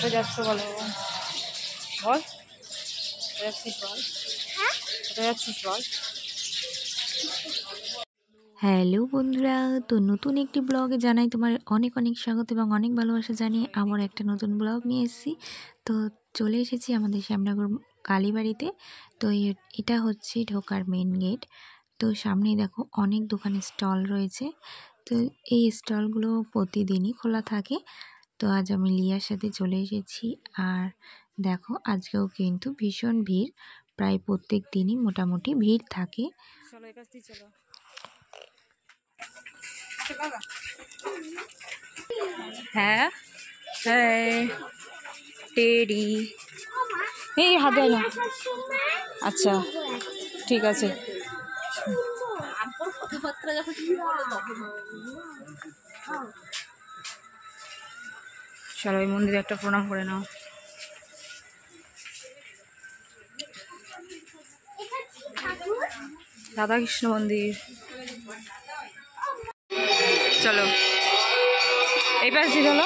কোথায় যাচ্ছ বলো, বল যাচ্ছিস, বল কোথায় যাচ্ছিস বল। হ্যালো বন্ধুরা, তো নতুন একটি ব্লগে জানাই তোমার অনেক অনেক স্বাগত এবং অনেক ভালোবাসা জানিয়ে আবার একটা নতুন ব্লগ নিয়ে এসেছি। তো চলে এসেছি আমাদের শ্যামনগর কালীবাড়িতে। তো এটা হচ্ছে ঢোকার মেন গেট। তো সামনেই দেখো অনেক দোকানের স্টল রয়েছে। তো এই স্টলগুলো প্রতিদিনই খোলা থাকে। তো আজ আমি লিয়ার সাথে চলে এসেছি। আর দেখো আজকেও কিন্তু ভীষণ ভিড়, প্রায় প্রত্যেক দিনই মোটামুটি ভিড় থাকে। চলো একাজ দিয়ে চলো। হ্যাঁ হ্যাঁ টেডি, এই হাত দেয় না। আচ্ছা ঠিক আছে। চলো ওই মন্দিরে একটা প্রণাম করে নাও। রাধাকৃষ্ণ মন্দির। চলো এই পাশ দিয়ে চলো।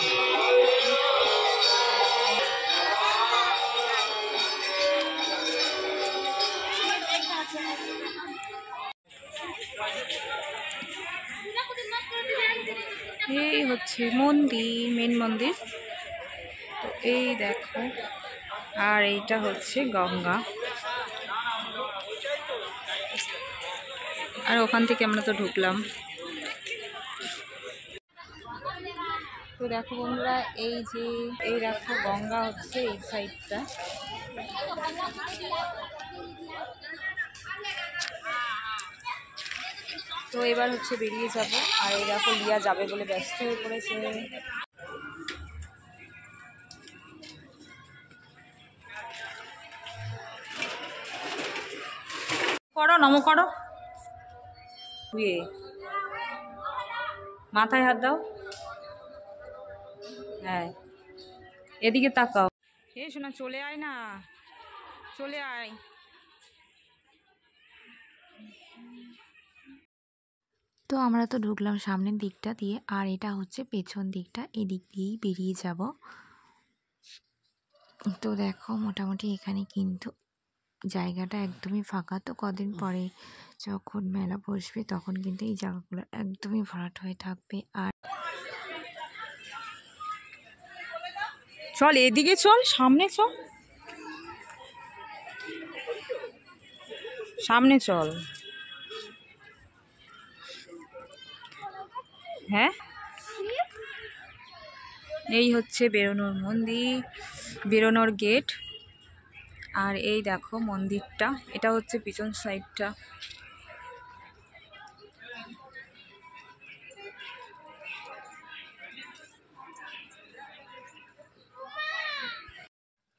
এই হচ্ছে মন্দির, মেন মন্দির। তো এই দেখো, আর এইটা হচ্ছে গঙ্গা। আর ওখান থেকে আমরা তো ঢুকলাম। তো দেখো বন্ধুরা, এই যে এই দেখো গঙ্গা হচ্ছে এই সাইডটা। তো এবার হচ্ছে বেরিয়ে যাব। আর এই দেখো লিয়া যাবে বলে ব্যস্ত হয়ে পড়েছে। করো নমো করো, মাথায় হাত দাও। হ্যাঁ এদিকে তাকাও। এ শোনা, চলে আয় না, চলে আয়। তো আমরা তো ঢুকলাম সামনের দিকটা দিয়ে, আর এটা হচ্ছে পেছন দিকটা, এদিক দিয়েই বেরিয়ে যাব। তো দেখো মোটামুটি এখানে কিন্তু জায়গাটা একদমই ফাঁকা। তো কদিন পরে যখন মেলা বসবে তখন কিন্তু এই জায়গাগুলো একদমই ভরাট হয়ে থাকবে। আর চল এদিকে চল, সামনে চল, সামনে চল। হ্যাঁ এই হচ্ছে বেরোনোর মন্দির, বেরোনোর গেট। আর এই দেখো মন্দিরটা, এটা হচ্ছে পিছন সাইডটা।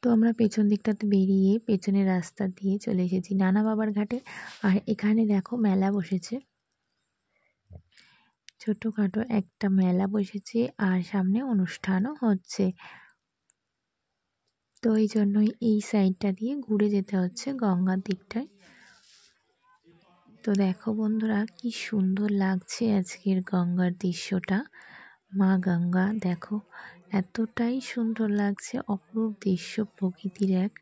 তো আমরা পেছন দিকটাতে বেরিয়ে পেছনের রাস্তা দিয়ে চলে এসেছি নানা বাবার ঘাটে। আর এখানে দেখো মেলা বসেছে, ছোটোখাটো একটা মেলা বসেছে আর সামনে অনুষ্ঠানও হচ্ছে। তো এই জন্যই এই সাইডটা দিয়ে ঘুরে যেতে হচ্ছে গঙ্গার দিকটায়। তো দেখো বন্ধুরা, কি সুন্দর লাগছে আজকের গঙ্গার দৃশ্যটা। মা গঙ্গা দেখো এতটাই সুন্দর লাগছে, অপরূপ দৃশ্য প্রকৃতির এক।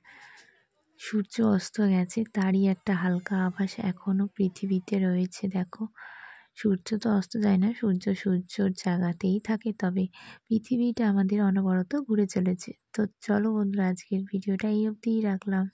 সূর্য অস্ত গেছে, তারই একটা হালকা আভাস এখনো পৃথিবীতে রয়েছে। দেখো সূর্য তো অস্ত যায় না, সূর্যর জায়গাতেই থাকে, তবে পৃথিবীটা আমাদের অনবরত ঘুরে চলেছে। তো চলো বন্ধুরা, আজকের ভিডিওটা এই অবধিই রাখলাম।